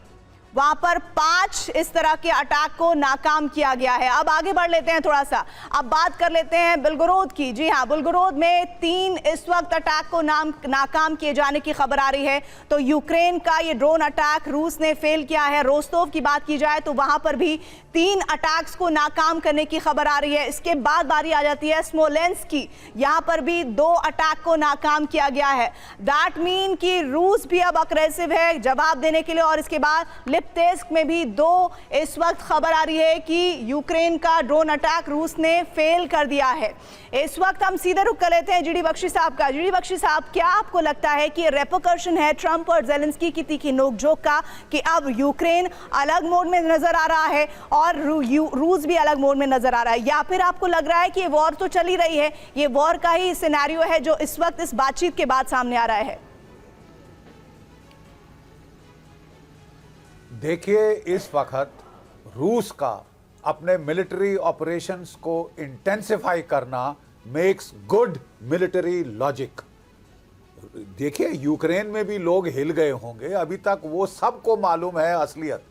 वहां पर 5 इस तरह के अटैक को नाकाम किया गया है। अब आगे बढ़ लेते हैं थोड़ा सा, अब बात कर लेते हैं बिल्गोरोद की। जी हाँ, बिल्गोरोद में 3 इस वक्त अटैक को नाकाम किए जाने की खबर आ रही है। तो यूक्रेन का ये ड्रोन अटैक रूस ने फेल किया है। रोस्तोव की बात की जाए तो वहां पर भी 3 अटैक्स को नाकाम करने की खबर आ रही है। इसके बाद बारी आ जाती है स्मोलेंस्क की, यहां पर भी 2 अटैक को नाकाम किया गया है। दैट मीन कि रूस भी अब अग्रेसिव है जवाब देने के लिए। और इसके बाद लिप्तेस्क में भी 2 इस वक्त खबर आ रही है कि यूक्रेन का ड्रोन अटैक रूस ने फेल कर दिया है। इस वक्त हम सीधे रुक कर लेते हैं जीडी बख्शी साहब का। जीडी बख्शी साहब, क्या आपको लगता है कि रेपरकशन है ट्रंप और जेलेंस्की की तीखी नोकझोंक का कि अब यूक्रेन अलग मोड में नजर आ रहा है और रूस भी अलग मोड में नजर आ रहा है, या फिर आपको लग रहा है कि ये वॉर तो चल ही रही है, ये वॉर का ही सिनेरियो है जो इस वक्त इस बातचीत के बाद सामने आ रहा है? देखिए, इस वक्त रूस का अपने मिलिट्री ऑपरेशंस को इंटेंसिफाई करना मेक्स गुड मिलिट्री लॉजिक। देखिए, यूक्रेन में भी लोग हिल गए होंगे, अभी तक वो सबको मालूम है असलियत।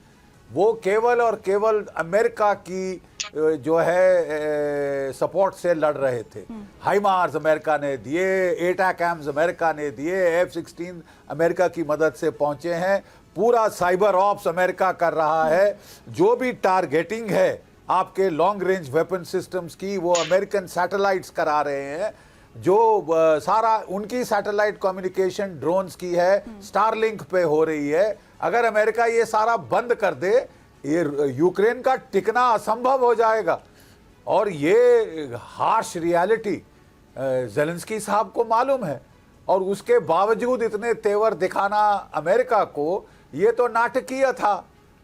वो केवल और केवल अमेरिका की जो है सपोर्ट से लड़ रहे थे। हाइमार्स अमेरिका ने दिए, एटाकैम्स अमेरिका ने दिए, F-16 अमेरिका की मदद से पहुंचे हैं, पूरा साइबर ऑप्स अमेरिका कर रहा है। जो भी टारगेटिंग है आपके लॉन्ग रेंज वेपन सिस्टम्स की, वो अमेरिकन सैटेलाइट्स करा रहे हैं। जो सारा उनकी सैटेलाइट कम्युनिकेशन ड्रोन्स की है, स्टारलिंक पे हो रही है। अगर अमेरिका ये सारा बंद कर दे, ये यूक्रेन का टिकना असंभव हो जाएगा। और ये हार्श रियलिटी जेलेंस्की साहब को मालूम है, और उसके बावजूद इतने तेवर दिखाना अमेरिका को, ये तो नाटकीय था।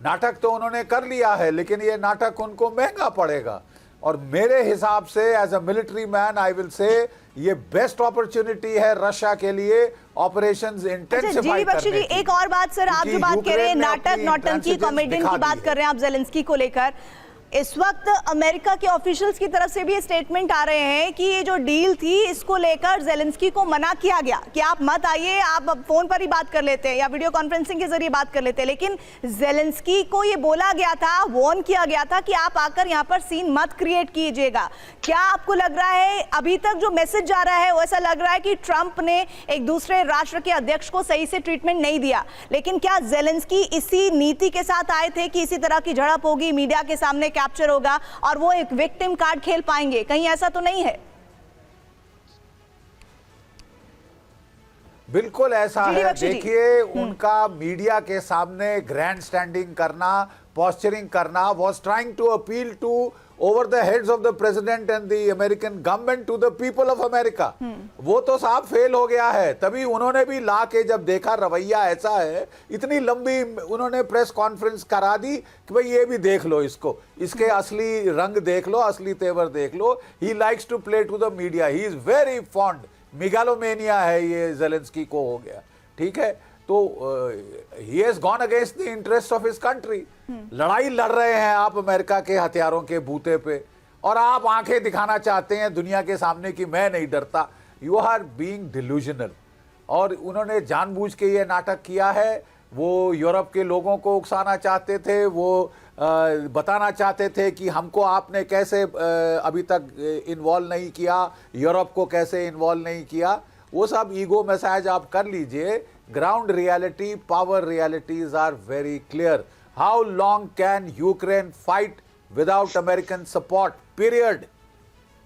नाटक तो उन्होंने कर लिया है, लेकिन ये नाटक उनको महंगा पड़ेगा। और मेरे हिसाब से as a military man I will say ये बेस्ट अपॉर्चुनिटी है रशिया के लिए ऑपरेशंस इंटेंसिफाई करने की। एक और बात सर, आप जो बात कह रहे हैं नाटक नौटंकी कॉमेडियन की बात कर रहे हैं आप जेलेंस्की को लेकर, इस वक्त अमेरिका के ऑफिशियल्स की तरफ से भी स्टेटमेंट आ रहे हैं कि ये जो डील थी इसको लेकर जेलेंस्की को मना किया गया कि आप मत आइए, आप फोन पर ही बात कर लेते हैं या वीडियो कॉन्फ्रेंसिंग के जरिए बात कर लेते हैं। लेकिन जेलेंस्की को ये बोला गया था, वॉर्न किया गया था कि आप आकर यहाँ पर सीन मत क्रिएट कीजिएगा। क्या आपको लग रहा है अभी तक जो मैसेज जा रहा है वो ऐसा लग रहा है कि ट्रंप ने एक दूसरे राष्ट्र के अध्यक्ष को सही से ट्रीटमेंट नहीं दिया, लेकिन क्या जेलेंस्की इसी नीति के साथ आए थे कि इसी तरह की झड़प होगी, मीडिया के सामने कैप्चर होगा और वो एक विक्टिम कार्ड खेल पाएंगे? कहीं ऐसा तो नहीं है? बिल्कुल ऐसा है। देखिए, उनका मीडिया के सामने ग्रैंड स्टैंडिंग करना, पोस्चरिंग करना was trying to appeal to over the heads of the president and the American government to the people of America। वो तो साहब फेल हो गया है। तभी उन्होंने भी ला के जब देखा रवैया ऐसा है, इतनी लंबी उन्होंने प्रेस कॉन्फ्रेंस करा दी कि भाई ये भी देख लो, इसको इसके असली रंग देख लो, असली तेवर देख लो। He likes to play to the media, he is very fond, megalomania है ये जेलेंस्की को हो गया, ठीक है। तो he has gone against the interest of his country. लड़ाई लड़ रहे हैं आप अमेरिका के हथियारों के बूते पे, और आप आंखें दिखाना चाहते हैं दुनिया के सामने कि मैं नहीं डरता। You are being delusional. और उन्होंने जानबूझ के ये नाटक किया है। वो यूरोप के लोगों को उकसाना चाहते थे, वो बताना चाहते थे कि हमको आपने कैसे अभी तक इन्वॉल्व नहीं किया, यूरोप को कैसे इन्वॉल्व नहीं किया। वो सब ईगो मैसेज आप कर लीजिए। Ground reality, power realities are very clear. How long can Ukraine fight without American support, period.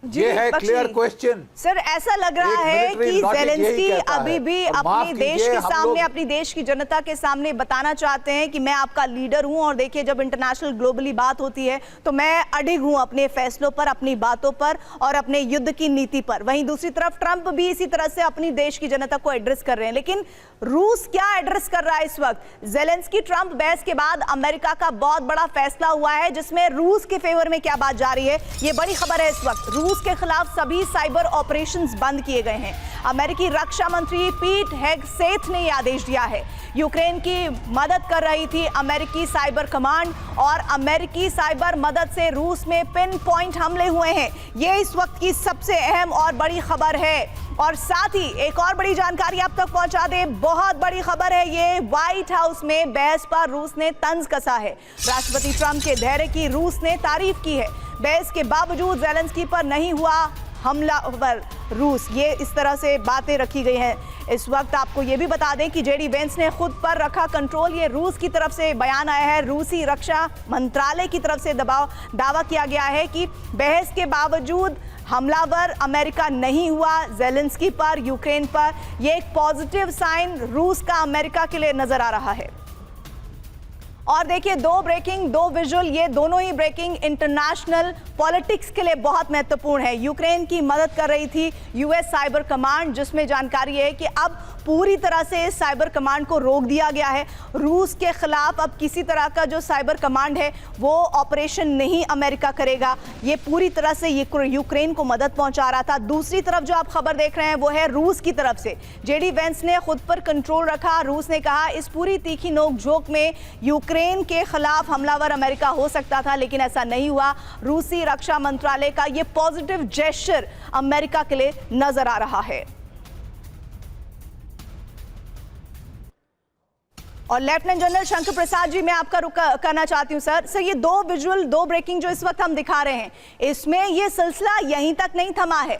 ये है क्लियर क्वेश्चन। सर, ऐसा लग रहा है कि जेलेंस्की अभी भी अपने देश के सामने, अपनी देश की जनता के सामने बताना चाहते हैं कि मैं आपका लीडर हूं, और देखिए जब इंटरनेशनल ग्लोबली बात होती है तो मैं अडिग हूं अपने फैसलों पर, अपनी बातों पर और अपने युद्ध की नीति पर। वहीं दूसरी तरफ ट्रंप भी इसी तरह से अपनी देश की जनता को एड्रेस कर रहे हैं। लेकिन रूस क्या एड्रेस कर रहा है इस वक्त? जेलेंस्की ट्रंप बहस के बाद अमेरिका का बहुत बड़ा फैसला हुआ है जिसमें रूस के फेवर में क्या बात जा रही है, ये बड़ी खबर है इस वक्त। रूस के खिलाफ सभी साइबर ऑपरेशंस बंद किए गए हैं। अमेरिकी रक्षा मंत्री पीट हेगसेथ ने यह आदेश दिया है। यूक्रेन की मदद कर रही थी अमेरिकी साइबर कमांड, और अमेरिकी साइबर मदद से रूस में पिन पॉइंट हमले हुए हैं। ये इस वक्त की सबसे अहम और बड़ी खबर है। और साथ ही एक और बड़ी जानकारी आप तक पहुंचा दे, बहुत बड़ी खबर है ये, व्हाइट हाउस में बहस पर रूस ने तंज कसा है। राष्ट्रपति ट्रंप के धैर्य की रूस ने तारीफ की है। बहस के बावजूद जेलेंस्की पर नहीं हुआ हमला पर रूस, ये इस तरह से बातें रखी गई हैं। इस वक्त आपको ये भी बता दें कि जेडी वेंस ने खुद पर रखा कंट्रोल, ये रूस की तरफ से बयान आया है। रूसी रक्षा मंत्रालय की तरफ से दावा किया गया है कि बहस के बावजूद हमलावर अमेरिका नहीं हुआ जेलेंस्की पर, यूक्रेन पर। यह एक पॉजिटिव साइन रूस का अमेरिका के लिए नजर आ रहा है। और देखिए, दो ब्रेकिंग, दो विजुअल, ये दोनों ही ब्रेकिंग इंटरनेशनल पॉलिटिक्स के लिए बहुत महत्वपूर्ण है। यूक्रेन की मदद कर रही थी यूएस साइबर कमांड, जिसमें जानकारी है कि अब पूरी तरह से इस साइबर कमांड को रोक दिया गया है। रूस के खिलाफ अब किसी तरह का जो साइबर कमांड है वो ऑपरेशन नहीं अमेरिका करेगा। ये पूरी तरह से यूक्रेन को मदद पहुंचा रहा था। दूसरी तरफ जो आप खबर देख रहे हैं वो है रूस की तरफ से। जेडी वेंस ने खुद पर कंट्रोल रखा। रूस ने कहा इस पूरी तीखी नोकझोंक में यूक्रेन के खिलाफ हमलावर अमेरिका हो सकता था, लेकिन ऐसा नहीं हुआ। रूसी रक्षा मंत्रालय का ये पॉजिटिव जेस्चर अमेरिका के लिए नजर आ रहा है। और लेफ्टिनेंट जनरल शंकर प्रसाद जी, मैं आपका रुक करना चाहती हूं सर। ये दो विजुअल, दो ब्रेकिंग जो इस वक्त हम दिखा रहे हैं, इसमें ये सिलसिला यहीं तक नहीं थमा है।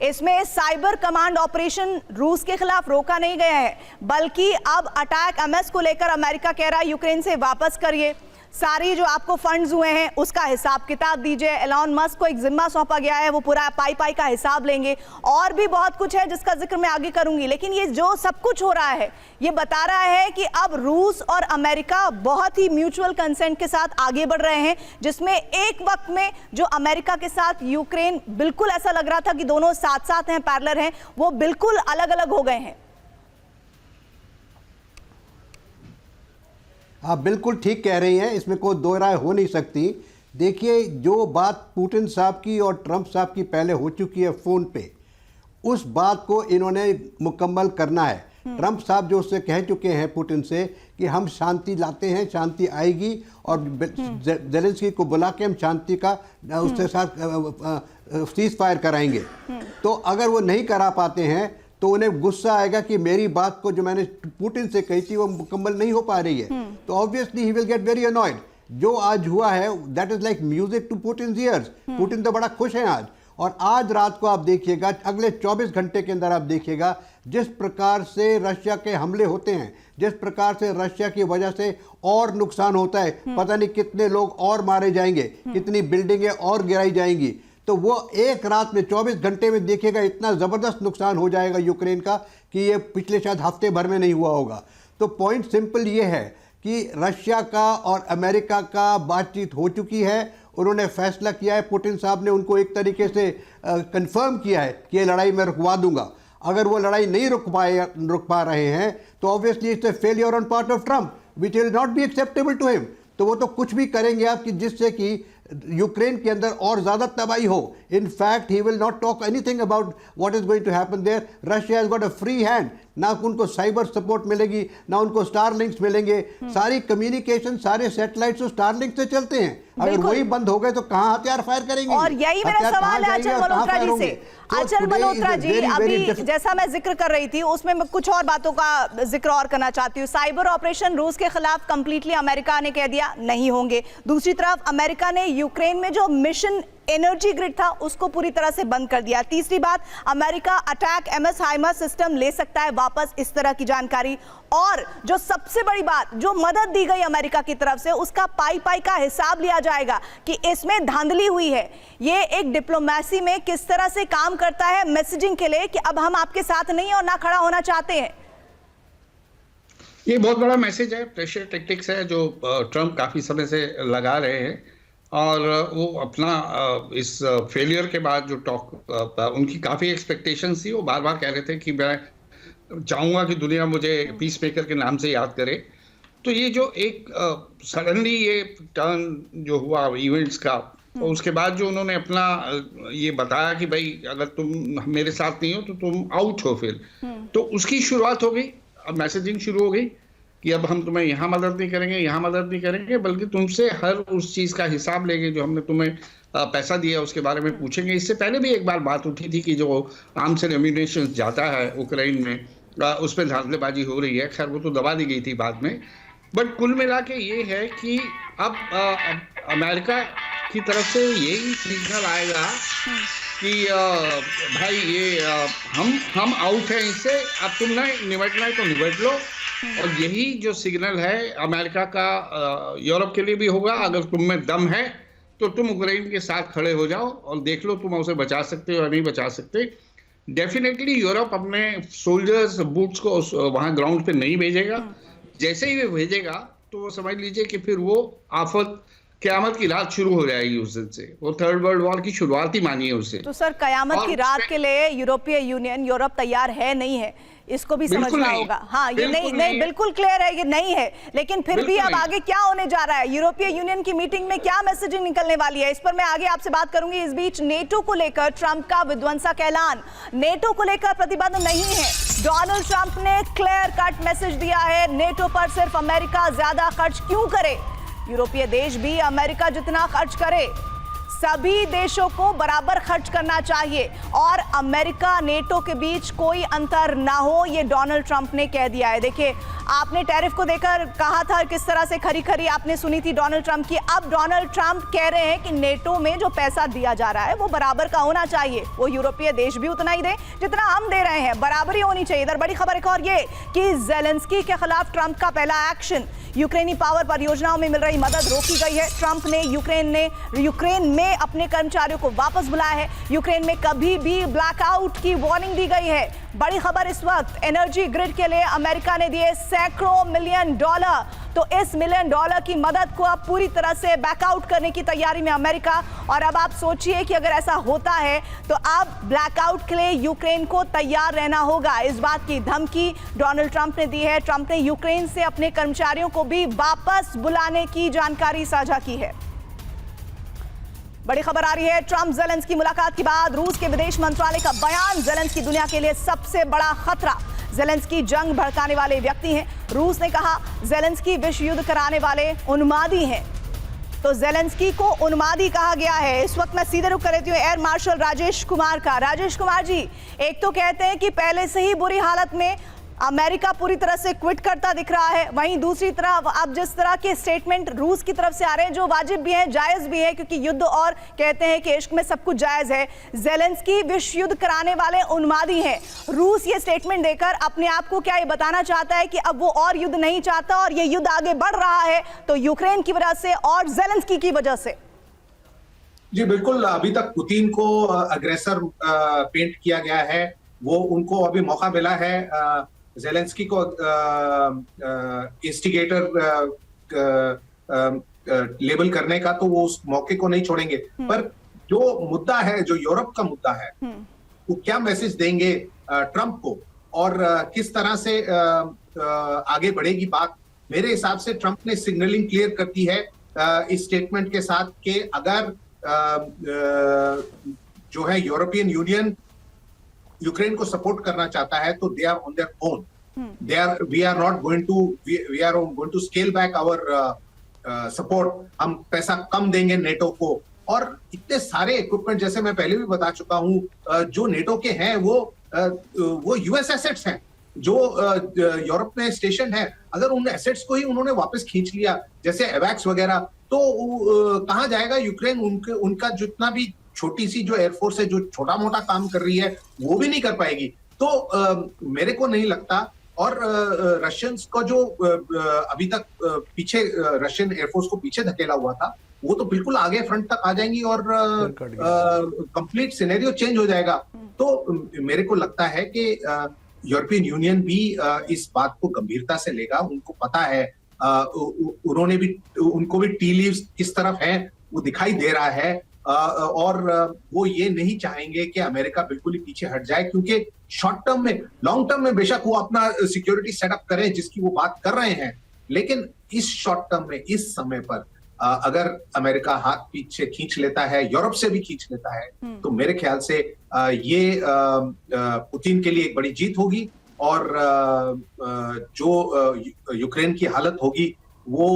इसमें साइबर कमांड ऑपरेशन रूस के खिलाफ रोका नहीं गया है, बल्कि अब अटैक एमएस को लेकर अमेरिका कह रहा है यूक्रेन से वापस करिए, सारी जो आपको फंड्स हुए हैं उसका हिसाब किताब दीजिए। एलॉन मस्क को एक जिम्मा सौंपा गया है, वो पूरा पाई का हिसाब लेंगे। और भी बहुत कुछ है जिसका जिक्र मैं आगे करूंगी, लेकिन ये जो सब कुछ हो रहा है ये बता रहा है कि अब रूस और अमेरिका बहुत ही म्यूचुअल कंसेंट के साथ आगे बढ़ रहे हैं, जिसमें एक वक्त में जो अमेरिका के साथ यूक्रेन बिल्कुल ऐसा लग रहा था कि दोनों साथ साथ हैं, पैरेलल हैं, वो बिल्कुल अलग अलग हो गए हैं। आप बिल्कुल ठीक कह रही हैं, इसमें कोई दो राय हो नहीं सकती। देखिए, जो बात पुतिन साहब की और ट्रंप साहब की पहले हो चुकी है फ़ोन पे, उस बात को इन्होंने मुकम्मल करना है। ट्रंप साहब जो उससे कह चुके हैं पुतिन से कि हम शांति लाते हैं, शांति आएगी, और ज़ेलेंस्की को बुला के हम शांति का उसके साथ सीज फायर कराएंगे। तो अगर वो नहीं करा पाते हैं तो उन्हें गुस्सा आएगा कि मेरी बात को जो मैंने पुतिन से कही थी वो मुकम्मल नहीं हो पा रही है, तो obviously he will get very annoyed. जो आज हुआ है that is like music to Putin's ears. Putin तो बड़ा खुश है आज, और आज रात को आप देखिएगा, अगले 24 घंटे के अंदर आप देखिएगा जिस प्रकार से रशिया के हमले होते हैं, जिस प्रकार से रशिया की वजह से और नुकसान होता है, पता नहीं कितने लोग और मारे जाएंगे, कितनी बिल्डिंगें और गिराई जाएंगी, तो वो एक रात में 24 घंटे में देखिएगा इतना ज़बरदस्त नुकसान हो जाएगा यूक्रेन का कि ये पिछले शायद हफ्ते भर में नहीं हुआ होगा। तो पॉइंट सिंपल ये है कि रशिया का और अमेरिका का बातचीत हो चुकी है, उन्होंने फैसला किया है, पुतिन साहब ने उनको एक तरीके से कंफर्म किया है कि ये लड़ाई मैं रुकवा दूंगा। अगर वो लड़ाई नहीं रुक पा रहे हैं तो obviously it's a failure on part of Trump which will not be acceptable to him. तो वो तो कुछ भी करेंगे आप कि जिससे कि यूक्रेन के अंदर और ज़्यादा तबाही हो। In fact he will not talk anything about what is going to happen there. Russia has got a free hand, ना उनको साइबर सपोर्ट मिलेगी, ना उनको स्टारलिंक्स मिलेंगे। सारी कम्युनिकेशन, सारे सैटेलाइट्स तो स्टारलिंक से चलते हैं। अगर वही बंद हो गए तो कहाँ हथियार फायर करेंगे? और यही मेरा सवाल है अचल मल्होत्रा जी से। अचल मल्होत्रा जी, अभी जैसा मैं जिक्र कर रही थी उसमें मैं कुछ और बातों का जिक्र और करना चाहती हूँ। साइबर ऑपरेशन रूस के खिलाफ कंप्लीटली अमेरिका ने कह दिया नहीं होंगे। दूसरी तरफ अमेरिका ने यूक्रेन में जो मिशन एनर्जी ग्रिड था उसको पूरी तरह से बंद कर दिया। तीसरी बात, अमेरिका अटैक एमएस हाइमार्स सिस्टम ले सकता है वापस, इस तरह की जानकारी। और जो सबसे बड़ी बात, जो मदद दी गई अमेरिका की तरफ से उसका पाई का हिसाब लिया जाएगा कि इसमें धांधली हुई है। ये एक डिप्लोमेसी में किस तरह से काम करता है मैसेजिंग के लिए कि अब हम आपके साथ नहीं और ना खड़ा होना चाहते हैं। ये बहुत बड़ा मैसेज है, प्रेशर टैक्टिक्स है जो ट्रंप काफी समय से लगा रहे हैं। और वो अपना इस फेलियर के बाद जो टॉक, उनकी काफ़ी एक्सपेक्टेशंस थी, वो बार बार कह रहे थे कि मैं चाहूँगा कि दुनिया मुझे पीस मेकर के नाम से याद करे। तो ये जो एक सडनली ये टर्न जो हुआ इवेंट्स का, और उसके बाद जो उन्होंने अपना ये बताया कि भाई अगर तुम मेरे साथ नहीं हो तो तुम आउट हो फिर, तो उसकी शुरुआत हो गई। अब मैसेजिंग शुरू हो गई कि अब हम तुम्हें यहाँ मदद नहीं करेंगे, यहाँ मदद नहीं करेंगे, बल्कि तुमसे हर उस चीज़ का हिसाब लेंगे जो हमने तुम्हें पैसा दिया उसके बारे में पूछेंगे। इससे पहले भी एक बार बात उठी थी कि जो आर्म्स एंड एम्यूनिशन जाता है उक्रेन में, उस पर धांधलेबाजी हो रही है। खैर वो तो दबा दी गई थी बाद में। बट कुल मिला के ये है कि अब अमेरिका की तरफ से यही सिग्नल आएगा कि भाई ये हम आउट हैं इससे, अब तुमने निपटना है तो निपट लो। और यही जो सिग्नल है अमेरिका का यूरोप के लिए भी होगा। अगर तुम में दम है तो तुम उक्रेन के साथ खड़े हो जाओ और देख लो तुम उसे बचा सकते हो या नहीं बचा सकते। डेफिनेटली यूरोप अपने सोल्जर्स बूट्स को वहां ग्राउंड पे नहीं भेजेगा। जैसे ही वे भेजेगा तो वो समझ लीजिए कि फिर वो आफत क़यामत की रात शुरू हो जाएगी उस दिन से। वो थर्ड वर्ल्ड वॉर की शुरुआत ही मानिए उसे। तो सर क़यामत की रात के लिए यूरोपीय यूनियन, यूरोप तैयार है नहीं है, इसको भी समझना होगा। हाँ, ये नहीं बिल्कुल क्लियर है, ये नहीं है, लेकिन फिर भी अब आगे क्या होने जा रहा है, यूरोपीय यूनियन की मीटिंग में क्या मैसेजिंग निकलने वाली है, इस पर मैं आगे आपसे बात करूंगी। इस बीच नेटो को लेकर ट्रंप का विध्वंसक ऐलान, नेटो को लेकर प्रतिबंध नहीं है। डोनाल्ड ट्रंप ने क्लियर कट मैसेज दिया है, नेटो पर सिर्फ अमेरिका ज्यादा खर्च क्यों करे, यूरोपीय देश भी अमेरिका जितना खर्च करे, सभी देशों को बराबर खर्च करना चाहिए और अमेरिका नेटो के बीच कोई अंतर ना हो, ये डोनाल्ड ट्रंप ने कह दिया है। देखिए, आपने टैरिफ को देकर कहा था किस तरह से खरी खरी आपने सुनी थी डोनाल्ड ट्रंप की। अब डोनाल्ड ट्रंप कह रहे हैं कि नेटो में जो पैसा दिया जा रहा है वो बराबर का होना चाहिए, वो यूरोपीय देश भी उतना ही दे जितना हम दे रहे हैं, बराबरी होनी चाहिए। इधर बड़ी खबर एक और ये कि जेलेंस्की के खिलाफ ट्रंप का पहला एक्शन, यूक्रेनी पावर परियोजनाओं में मिल रही मदद रोकी गई है। ट्रंप ने यूक्रेन में अपने कर्मचारियों को वापस बुलाया है। यूक्रेन में कभी भी ब्लैकआउट की वार्निंग दी गई है। बड़ी खबर इस वक्त, एनर्जी ग्रिड के लिए अमेरिका ने दिए सैकड़ों मिलियन डॉलर, तो इस मिलियन डॉलर की मदद को अब पूरी तरह से बैकआउट करने की तैयारी में अमेरिका। और अब आप सोचिए कि अगर ऐसा होता है तो अब ब्लैकआउट के लिए यूक्रेन को तैयार रहना होगा। इस बात की धमकी डोनाल्ड ट्रंप ने दी है। ट्रंप ने यूक्रेन से अपने कर्मचारियों को भी वापस बुलाने की जानकारी साझा की है। बड़ी खबर आ रही है, ट्रंप जेलेंस्की मुलाकात के बाद रूस के विदेश मंत्रालय का बयान, जेलेंस्की दुनिया के लिए सबसे बड़ा खतरा, जेलेंस्की जंग भड़काने वाले व्यक्ति हैं। रूस ने कहा जेलेंस्की विश्व युद्ध कराने वाले उन्मादी हैं, तो जेलेंस्की को उन्मादी कहा गया है। इस वक्त मैं सीधे रुख कर लेती हूँ एयर मार्शल राजेश कुमार का। राजेश कुमार जी, एक तो कहते हैं कि पहले से ही बुरी हालत में अमेरिका पूरी तरह से क्विट करता दिख रहा है, वहीं दूसरी तरफ अब जिस तरह के स्टेटमेंट रूस की तरफ से आ रहे हैं जो वाजिब भी हैं, जायज़ भी है, क्योंकि युद्ध और कहते हैं कि इश्क में सब कुछ जायज़ है। जेलेंस्की विश्व युद्ध कराने वाले उन्मादी हैं। रूस ये स्टेटमेंट देकर अपने आप को क्या ये बताना चाहता है कि अब वो और युद्ध नहीं चाहता और ये युद्ध आगे बढ़ रहा है तो यूक्रेन की वजह से और जेलेंस्की की वजह से? जी बिल्कुल, अभी तक पुतिन को अग्रेसर पेंट किया गया है, वो उनको अभी मौका मिला है जेलेंस्की को इंस्टिगेटर लेबल करने का, तो वो उस मौके को नहीं छोड़ेंगे। पर जो मुद्दा है, जो यूरोप का मुद्दा है, वो क्या मैसेज देंगे ट्रंप को और किस तरह से आगे बढ़ेगी बात। मेरे हिसाब से ट्रंप ने सिग्नलिंग क्लियर कर दी है इस स्टेटमेंट के साथ कि अगर जो है यूरोपियन यूनियन यूक्रेन को सपोर्ट करना चाहता है तो they are on their own, we are going to scale back our support, हम पैसा कम देंगे नेटो को। और इतने सारे इक्विपमेंट, जैसे मैं पहले भी बता चुका हूं, जो नेटो के हैं वो यूएस एसेट्स हैं जो यूरोप में स्टेशन है। अगर उन एसेट्स को ही उन्होंने वापस खींच लिया, जैसे एवैक्स वगैरह, तो कहां जाएगा यूक्रेन? उनका जितना भी छोटी सी जो एयरफोर्स है, जो छोटा मोटा काम कर रही है, वो भी नहीं कर पाएगी। तो मेरे को नहीं लगता। और रशियंस का जो अभी तक पीछे रशियन एयरफोर्स को पीछे धकेला हुआ था, वो तो बिल्कुल आगे फ्रंट तक आ जाएंगी और कंप्लीट सिनेरियो चेंज हो जाएगा। तो मेरे को लगता है कि यूरोपियन यूनियन भी इस बात को गंभीरता से लेगा। उनको पता है, उनको भी टी लीव्स किस तरफ हैं वो दिखाई दे रहा है, और वो ये नहीं चाहेंगे कि अमेरिका बिल्कुल ही पीछे हट जाए, क्योंकि शॉर्ट टर्म में, लॉन्ग टर्म में बेशक वो अपना सिक्योरिटी सेटअप करें जिसकी वो बात कर रहे हैं, लेकिन इस शॉर्ट टर्म में, इस समय पर अगर अमेरिका हाथ पीछे खींच लेता है, यूरोप से भी खींच लेता है, तो मेरे ख्याल से ये पुतिन के लिए एक बड़ी जीत होगी। और जो यूक्रेन की हालत होगी वो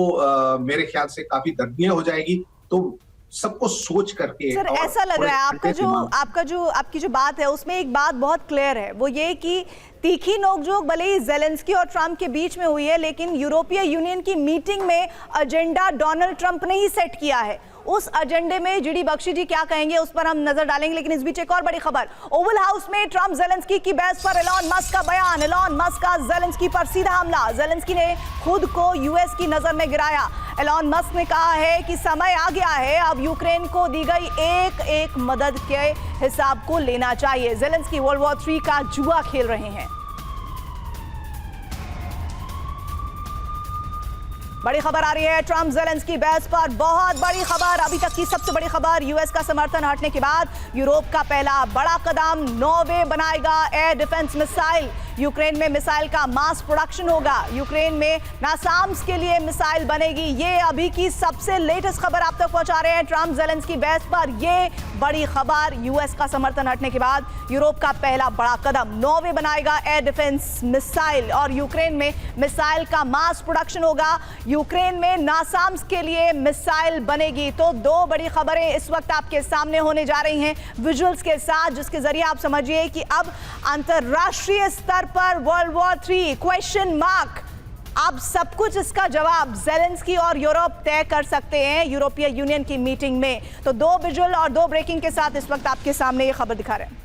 मेरे ख्याल से काफी दर्दनीय हो जाएगी। तो सबको सोच करके, सर ऐसा लग रहा है आपकी जो बात है उसमें एक बात बहुत क्लियर है, वो ये कि तीखी नोकझोंक भले ही जेलेंस्की और ट्रंप के बीच में हुई है, लेकिन यूरोपीय यूनियन की मीटिंग में एजेंडा डोनाल्ड ट्रंप ने ही सेट किया है। उस एजेंडे में जीडी बख्शी जी क्या कहेंगे उस पर हम नजर डालेंगे, लेकिन इस बीच एक और बड़ी खबर, ओवल हाउस में ट्रंप जेलेंस्की की बहस पर एलॉन मस्क का बयान, एलॉन मस्क का जेलेंस्की पर सीधा हमला, जेलेंस्की ने खुद को यूएस की नजर में गिराया। एलॉन मस्क ने कहा है कि समय आ गया है, अब यूक्रेन को दी गई एक एक मदद के हिसाब को लेना चाहिए। जेलेंस्की वर्ल्ड वॉर 3 का जुआ खेल रहे हैं। बड़ी खबर आ रही है ट्रंप ज़ेलेंस्की बहस पर। बहुत बड़ी खबर, अभी तक की सबसे बड़ी खबर। यूएस का समर्थन हटने के बाद यूरोप का पहला बड़ा कदम, नॉर्वे बनाएगा एयर डिफेंस मिसाइल। यूक्रेन में मिसाइल का मास प्रोडक्शन होगा। यूक्रेन में नासाम्स के लिए मिसाइल बनेगी। ये अभी की सबसे लेटेस्ट खबर आप तक पहुंचा रहे हैं ट्रंप ज़ेलेंस्की बहस पर। ये बड़ी खबर, यूएस का समर्थन हटने के बाद यूरोप का पहला बड़ा कदम, नॉर्वे बनाएगा एयर डिफेंस मिसाइल और यूक्रेन में मिसाइल का मास प्रोडक्शन होगा। यूक्रेन में नासाम्स के लिए मिसाइल बनेगी। तो दो बड़ी खबरें इस वक्त आपके सामने होने जा रही हैं विजुअल्स के साथ, जिसके जरिए आप समझिए कि अब अंतरराष्ट्रीय स्तर पर वर्ल्ड वॉर 3 क्वेश्चन मार्क, अब सब कुछ इसका जवाब ज़ेलेंस्की और यूरोप तय कर सकते हैं यूरोपीय यूनियन की मीटिंग में। तो दो विजुअल और दो ब्रेकिंग के साथ इस वक्त आपके सामने ये खबर दिखा रहे हैं।